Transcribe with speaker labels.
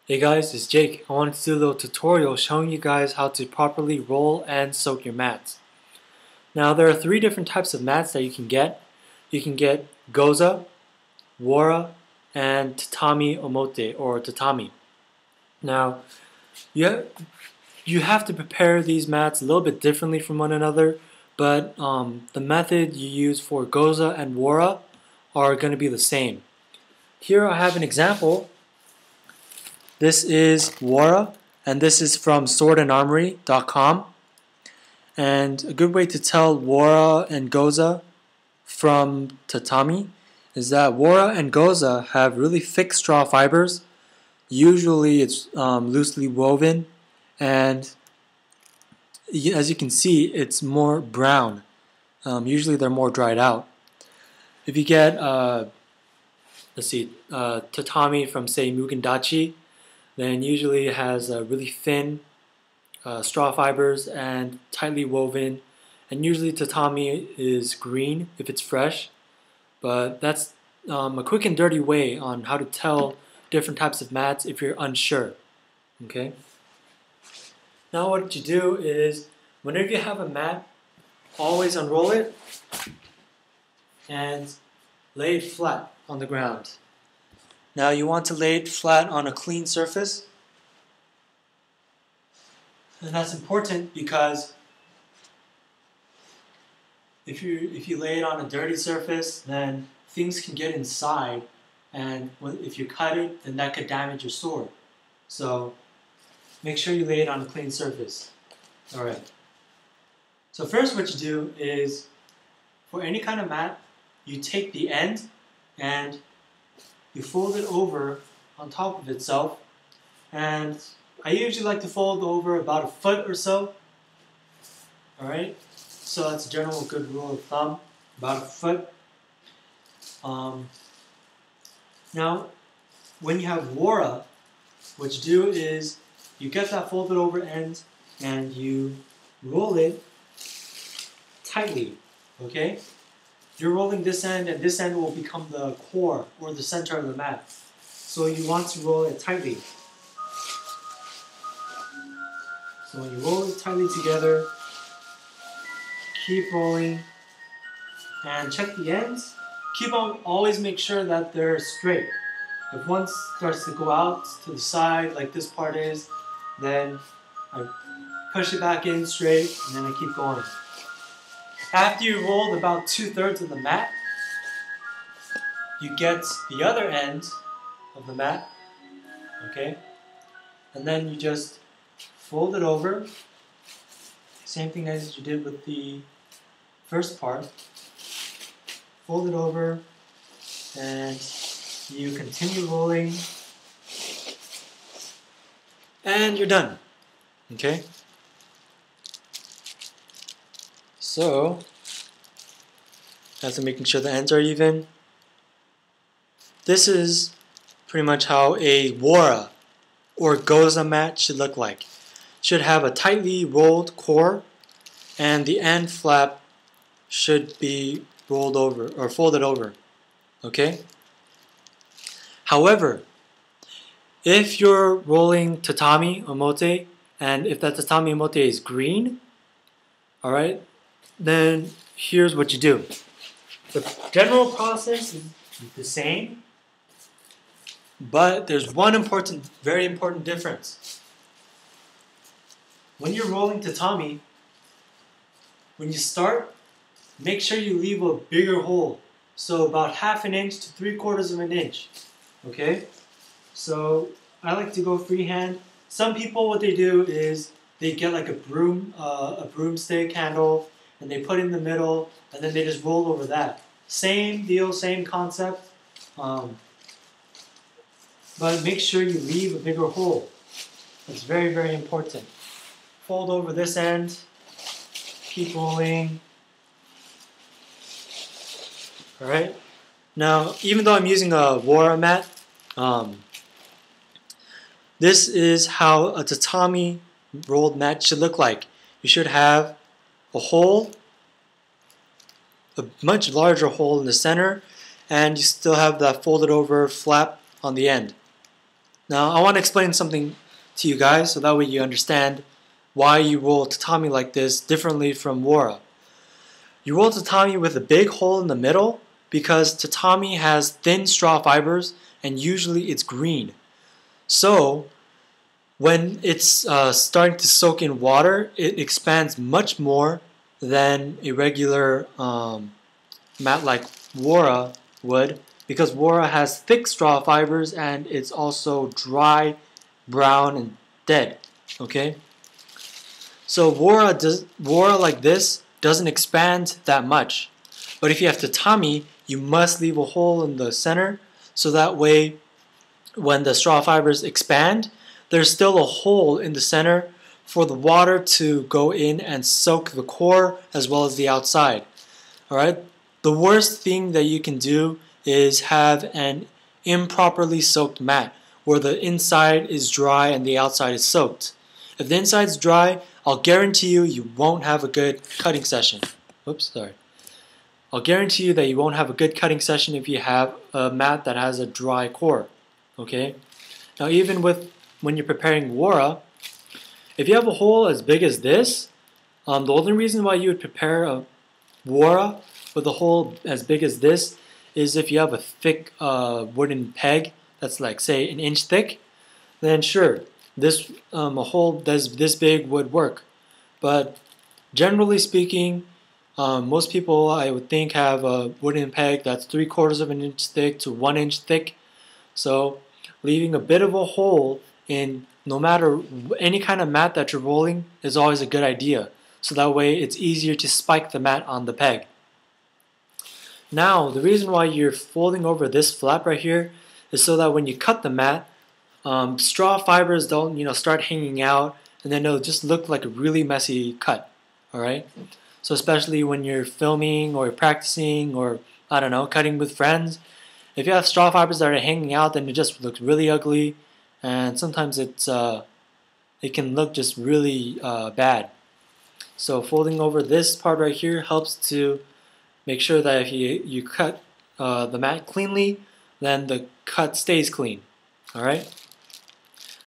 Speaker 1: Hey guys, it's Jake. I wanted to do a little tutorial showing you guys how to properly roll and soak your mats. Now there are three different types of mats that you can get. You can get goza, wara, and tatami omote or tatami. Now you have to prepare these mats a little bit differently from one another, but the method you use for goza and wara are going to be the same. Here I have an example. This is wara, and this is from swordandarmory.com. And a good way to tell wara and goza from tatami is that wara and goza have really thick straw fibers. Usually it's loosely woven, and as you can see, it's more brown. Usually they're more dried out. If you get, tatami from, say, Mugendachi, then usually it has really thin straw fibers and tightly woven, and usually tatami is green if it's fresh, but that's a quick and dirty way on how to tell different types of mats if you're unsure. Okay. Now what you do is, whenever you have a mat, always unroll it and lay it flat on the ground. Now you want to lay it flat on a clean surface, and that's important because if you lay it on a dirty surface, then things can get inside, and if you cut it, then that could damage your sword. So make sure you lay it on a clean surface. Alright. So first what you do is, for any kind of mat, you take the end and you fold it over on top of itself, and I usually like to fold over about a foot or so. Alright, so that's a general good rule of thumb, about a foot. Now, when you have wara, what you do is you get that folded over end and you roll it tightly, okay? You're rolling this end, and this end will become the core or the center of the mat. So you want to roll it tightly. So when you roll it tightly together, keep rolling and check the ends. Always make sure that they're straight. If one starts to go out to the side like this part is, then I push it back in straight and then I keep going. After you rolled about 2/3 of the mat, you get the other end of the mat, okay? And then you just fold it over, same thing as you did with the first part. Fold it over, and you continue rolling, and you're done, okay? So, after making sure the ends are even, this is pretty much how a wara or goza mat should look like. Should have a tightly rolled core, and the end flap should be rolled over or folded over, okay? However, if you're rolling tatami omote, and if that tatami omote is green, alright, then here's what you do. The general process is the same, but there's one very important difference. When you're rolling tatami, when you start, make sure you leave a bigger hole. So about 1/2 inch to 3/4 of an inch. Okay? So I like to go freehand. Some people, what they do is they get like a broomstick handle, and they put it in the middle, and then they just roll over that. Same deal, same concept. But make sure you leave a bigger hole. It's very, very important. Fold over this end. Keep rolling. Alright. Now, even though I'm using a wara mat, this is how a tatami rolled mat should look like. You should have a hole, a much larger hole in the center, and you still have that folded over flap on the end. Now I want to explain something to you guys so that way you understand why you roll tatami like this differently from wara. You roll tatami with a big hole in the middle because tatami has thin straw fibers and usually it's green. So when it's starting to soak in water, it expands much more than a regular mat like wara would, because wara has thick straw fibers and it's also dry, brown, and dead. Okay, so wara like this doesn't expand that much, but if you have tatami, you must leave a hole in the center so that way when the straw fibers expand, there's still a hole in the center for the water to go in and soak the core as well as the outside. Alright? The worst thing that you can do is have an improperly soaked mat where the inside is dry and the outside is soaked. If the inside is dry, I'll guarantee you won't have a good cutting session. Oops, sorry. I'll guarantee you that you won't have a good cutting session if you have a mat that has a dry core. Okay? Now even when you're preparing wara, if you have a hole as big as this, the only reason why you would prepare a wara with a hole as big as this is if you have a thick wooden peg that's like say an inch thick, then sure, this a hole this big would work. But generally speaking, most people I would think have a wooden peg that's 3/4 of an inch thick to 1 inch thick. So leaving a bit of a hole in no matter any kind of mat that you're rolling is always a good idea. So that way it's easier to spike the mat on the peg. Now the reason why you're folding over this flap right here is so that when you cut the mat, straw fibers don't start hanging out and then it'll just look like a really messy cut. Alright? So especially when you're filming or practicing or I don't know, cutting with friends, if you have straw fibers that are hanging out, then it just looks really ugly, and sometimes it can look just really bad. So folding over this part right here helps to make sure that if you cut the mat cleanly, then the cut stays clean. All right.